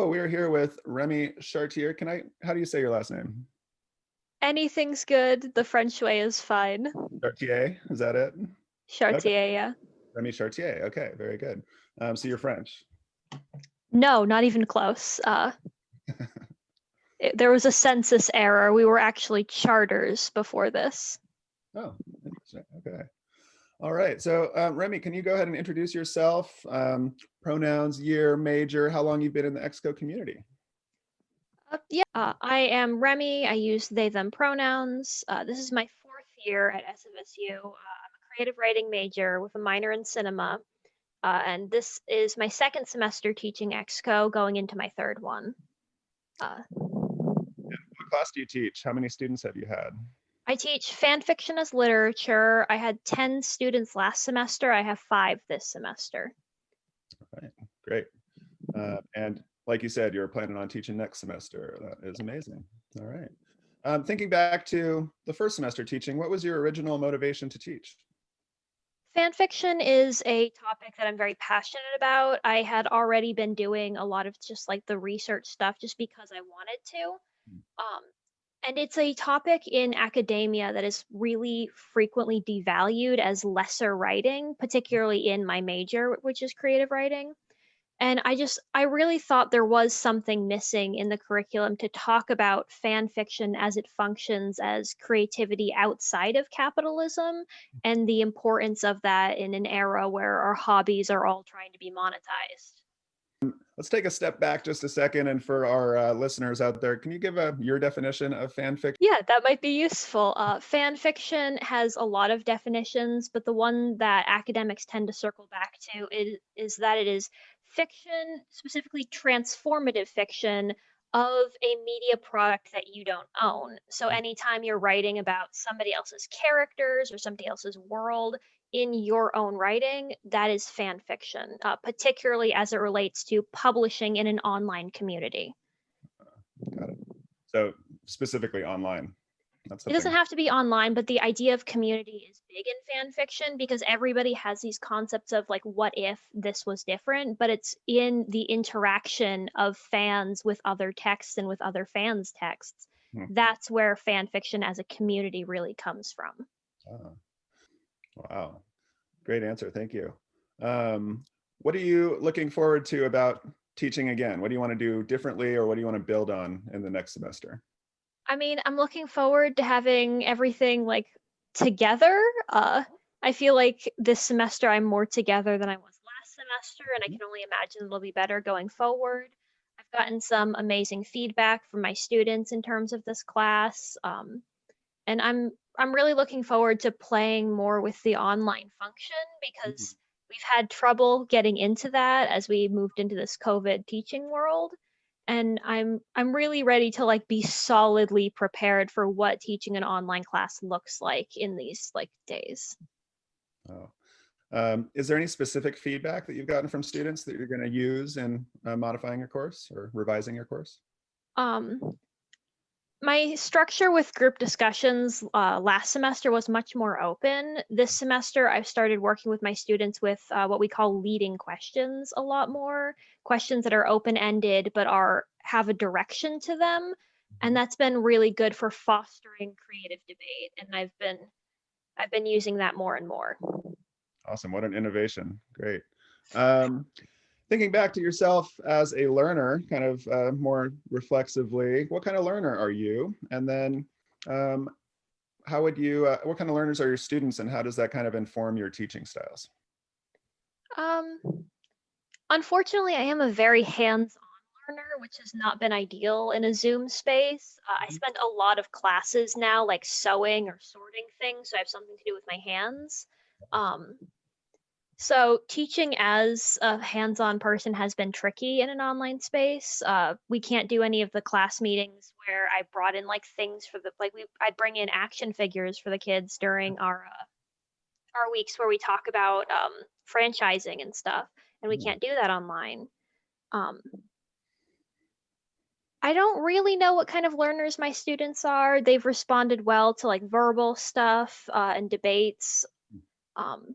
Hello, we're here with Remy Chartier. How do you say your last name? Anything's good. The French way is fine. Chartier, is that it? Okay, Chartier, yeah. Remy Chartier. Okay, very good. So you're French. No, not even close. There was a census error. We were actually charters before this. Oh, interesting. Okay. All right. So Remy, can you go ahead and introduce yourself? Pronouns, year, major, how long you've been in the ExCo community? I am Remy. I use they, them pronouns. This is my fourth year at SFSU. I'm a creative writing major with a minor in cinema. And this is my second semester teaching ExCo, going into my third one. What class do you teach? How many students have you had? I teach fan fiction as literature. I had 10 students last semester. I have 5 this semester. All right, great. And like you said, you're planning on teaching next semester. That is amazing. All right. Thinking back to the first semester teaching, what was your original motivation to teach? Fan fiction is a topic that I'm very passionate about. I had already been doing a lot of just like the research stuff just because I wanted to. Um, and it's a topic in academia that is really frequently devalued as lesser writing, particularly in my major, which is creative writing. And I really thought there was something missing in the curriculum to talk about fan fiction as it functions as creativity outside of capitalism and the importance of that in an era where our hobbies are all trying to be monetized. Let's take a step back just a second. And for our listeners out there, can you give your definition of fanfic? Yeah, that might be useful. Fan fiction has a lot of definitions, but the one that academics tend to circle back to is that it is fiction, specifically transformative fiction, of a media product that you don't own. So anytime you're writing about somebody else's characters or somebody else's world in your own writing, that is fan fiction, particularly as it relates to publishing in an online community. Got it. So specifically online. That's It doesn't something. have to be online, but the idea of community is big in fan fiction because everybody has these concepts of like, what if this was different? But it's in the interaction of fans with other texts and with other fans' texts. Hmm. That's where fan fiction as a community really comes from. Ah, wow. Great answer. Thank you. What are you looking forward to about teaching again? What do you want to do differently, or what do you want to build on in the next semester? I mean, I'm looking forward to having everything like together. I feel like this semester I'm more together than I was last semester, and I can only imagine it'll be better going forward. I've gotten some amazing feedback from my students in terms of this class, and I'm really looking forward to playing more with the online function Mhm. because we've had trouble getting into that as we moved into this COVID teaching world. And I'm really ready to like be solidly prepared for what teaching an online class looks like in these like days. Oh. Is there any specific feedback that you've gotten from students that you're going to use in modifying your course or revising your course? Um, my structure with group discussions last semester was much more open. This semester, I've started working with my students with what we call leading questions a lot more, questions that are open-ended but have a direction to them. And that's been really good for fostering creative debate. And I've been using that more and more. Awesome. What an innovation. Great. Um, Thinking back to yourself as a learner, kind of more reflexively, what kind of learner are you? And then um, what kind of learners are your students, and how does that kind of inform your teaching styles? Um, Unfortunately, I am a very hands-on learner, which has not been ideal in a Zoom space. I spend a lot of classes now, like sewing or sorting things, so I have something to do with my hands. Um, so teaching as a hands-on person has been tricky in an online space. We can't do any of the class meetings where I brought in like things for the I'd bring in action figures for the kids during our weeks where we talk about franchising and stuff, and we Hmm. can't do that online. Um, I don't really know what kind of learners my students are. They've responded well to like verbal stuff and debates. Um,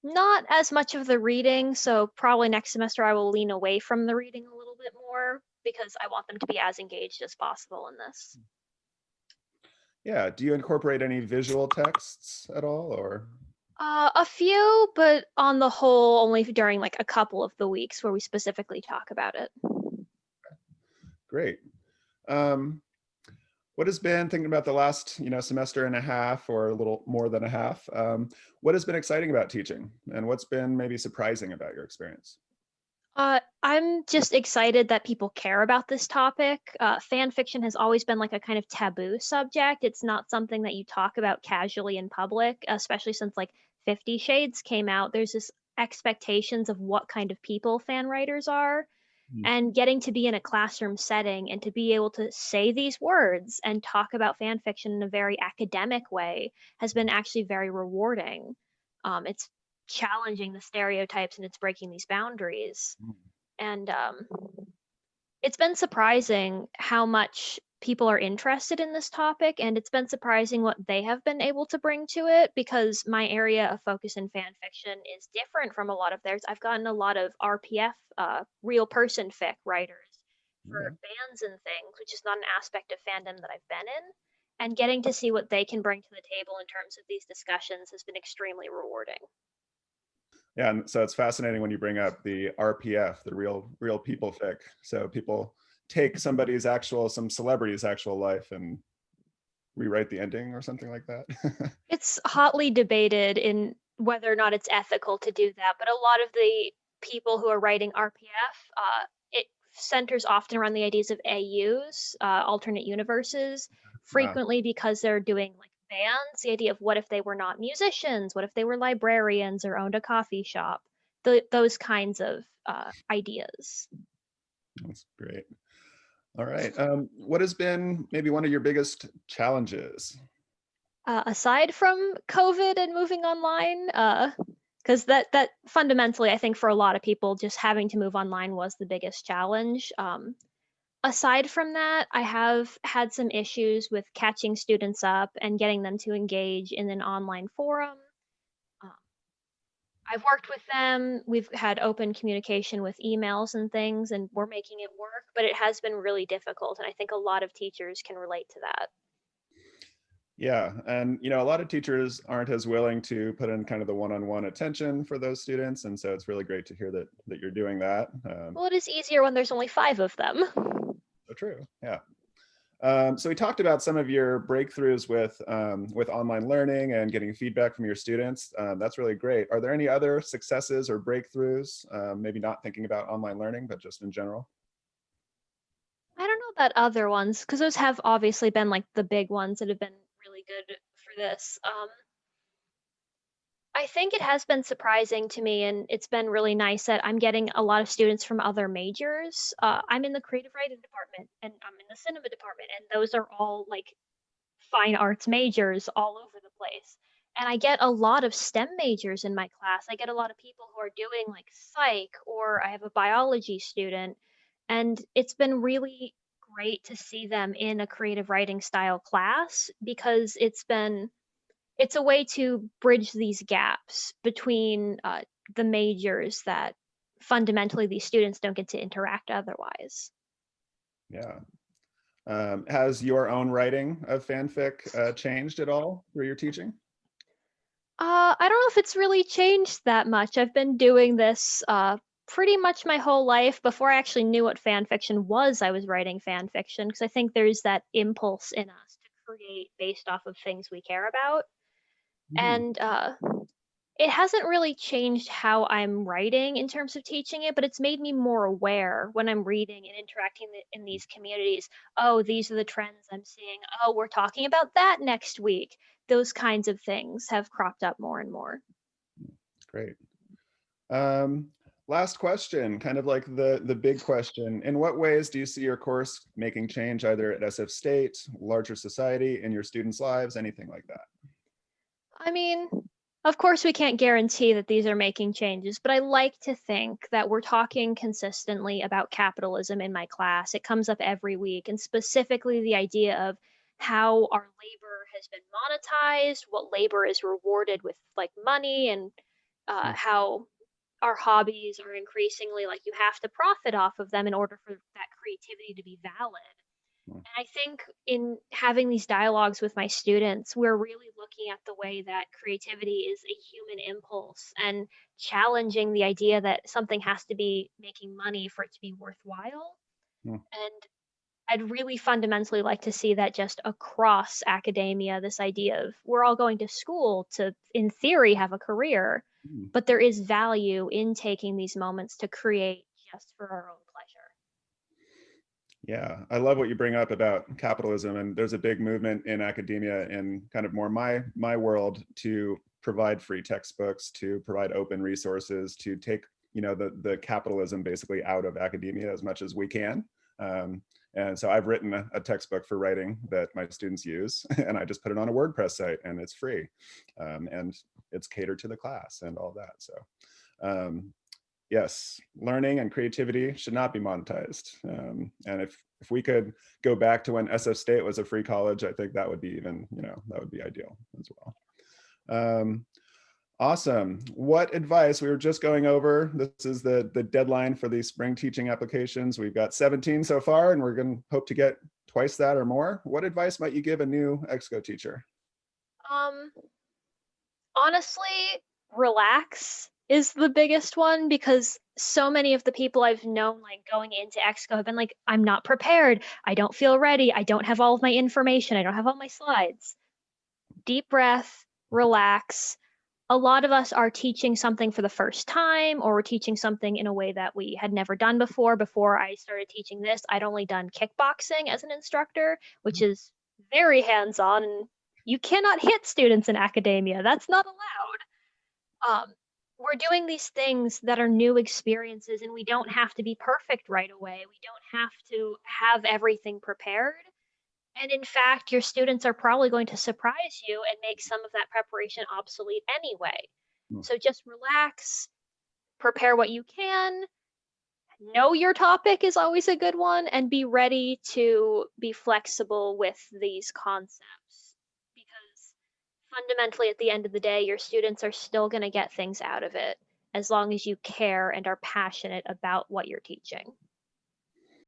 Not as much of the reading, so probably next semester I will lean away from the reading a little bit more. because I want them to be as engaged as possible in this. Yeah. Do you incorporate any visual texts at all, or? A few, but on the whole, only during like a couple of the weeks where we specifically talk about it. Great. Um, what has been, thinking about the last, semester and a half or a little more than a half, what has been exciting about teaching, and what's been maybe surprising about your experience? I'm just excited that people care about this topic. Fan fiction has always been like a kind of taboo subject. It's not something that you talk about casually in public, especially since like 50 Shades came out. There's this expectations of what kind of people fan writers are. Mm. And getting to be in a classroom setting and to be able to say these words and talk about fan fiction in a very academic way has been actually very rewarding. It's challenging the stereotypes and it's breaking these boundaries. And it's been surprising how much people are interested in this topic, and it's been surprising what they have been able to bring to it because my area of focus in fan fiction is different from a lot of theirs. I've gotten a lot of RPF, real person fic writers for Okay. bands and things, which is not an aspect of fandom that I've been in. And getting to see what they can bring to the table in terms of these discussions has been extremely rewarding. Yeah, and so it's fascinating when you bring up the RPF, the real people fic. So people take some celebrity's actual life and rewrite the ending or something like that. It's hotly debated in whether or not it's ethical to do that, but a lot of the people who are writing RPF, it centers often around the ideas of AUs, alternate universes, Wow. frequently because they're doing like bands, the idea of what if they were not musicians, what if they were librarians or owned a coffee shop, those kinds of ideas. That's great. All right. What has been maybe one of your biggest challenges? Aside from COVID and moving online, because that fundamentally, I think for a lot of people, just having to move online was the biggest challenge. Aside from that, I have had some issues with catching students up and getting them to engage in an online forum. Um, I've worked with them. We've had open communication with emails and things, and we're making it work, but it has been really difficult. And I think a lot of teachers can relate to that. Yeah, and a lot of teachers aren't as willing to put in kind of the one-on-one attention for those students, and so it's really great to hear that you're doing that. Well, it is easier when there's only 5 of them. So true. Yeah. So we talked about some of your breakthroughs with online learning and getting feedback from your students. That's really great. Are there any other successes or breakthroughs? Maybe not thinking about online learning, but just in general. I don't know about other ones because those have obviously been like the big ones that have been really good for this. I think it has been surprising to me, and it's been really nice that I'm getting a lot of students from other majors. I'm in the creative writing department, and I'm in the cinema department, and those are all like fine arts majors all over the place. And I get a lot of STEM majors in my class. I get a lot of people who are doing like psych, or I have a biology student. And it's been really great to see them in a creative writing style class because it's a way to bridge these gaps between the majors that fundamentally these students don't get to interact otherwise. Yeah. Has your own writing of fanfic changed at all through your teaching? I don't know if it's really changed that much. I've been doing this pretty much my whole life. Before I actually knew what fan fiction was, I was writing fan fiction because I think there's that impulse in us to create based off of things we care about. Mhm. And it hasn't really changed how I'm writing in terms of teaching it, but it's made me more aware when I'm reading and interacting in these communities. Oh, these are the trends I'm seeing. Oh, we're talking about that next week. Those kinds of things have cropped up more and more. Great. Um, Last question, kind of like the big question. In what ways do you see your course making change either at SF State, larger society, in your students' lives, anything like that? I mean, of course, we can't guarantee that these are making changes, but I like to think that we're talking consistently about capitalism in my class. It comes up every week, and specifically the idea of how our labor has been monetized, what labor is rewarded with like money, and Mm. how our hobbies are increasingly like you have to profit off of them in order for that creativity to be valid. Mm, And I think in having these dialogues with my students, we're really looking at the way that creativity is a human impulse and challenging the idea that something has to be making money for it to be worthwhile. mm, And I'd really fundamentally like to see that just across academia, this idea of we're all going to school to, in theory, have a career, mm. but there is value in taking these moments to create just for our own pleasure. Yeah, I love what you bring up about capitalism, and there's a big movement in academia in kind of more my world to provide free textbooks, to provide open resources, to take the capitalism basically out of academia as much as we can. Um, and so I've written a textbook for writing that my students use, and I just put it on a WordPress site, and it's free, and it's catered to the class and all that. So. Yes, learning and creativity should not be monetized. And if we could go back to when SF State was a free college, I think that would be even, that would be ideal as well. Um, awesome. What advice, we were just going over, this is the deadline for the spring teaching applications. We've got 17 so far, and we're going to hope to get twice that or more. What advice might you give a new ExCo teacher? Um, Honestly, relax is the biggest one because so many of the people I've known, like, going into ExCo have been like, "I'm not prepared. I don't feel ready. I don't have all of my information. I don't have all my slides." Deep breath, relax. A lot of us are teaching something for the first time, or we're teaching something in a way that we had never done before. Before I started teaching this, I'd only done kickboxing as an instructor, which is very hands-on, and you cannot hit students in academia. That's not allowed. We're doing these things that are new experiences, and we don't have to be perfect right away. We don't have to have everything prepared. And in fact, your students are probably going to surprise you and make some of that preparation obsolete anyway. So just relax, prepare what you can, know your topic is always a good one, and be ready to be flexible with these concepts. Because fundamentally, at the end of the day, your students are still going to get things out of it as long as you care and are passionate about what you're teaching.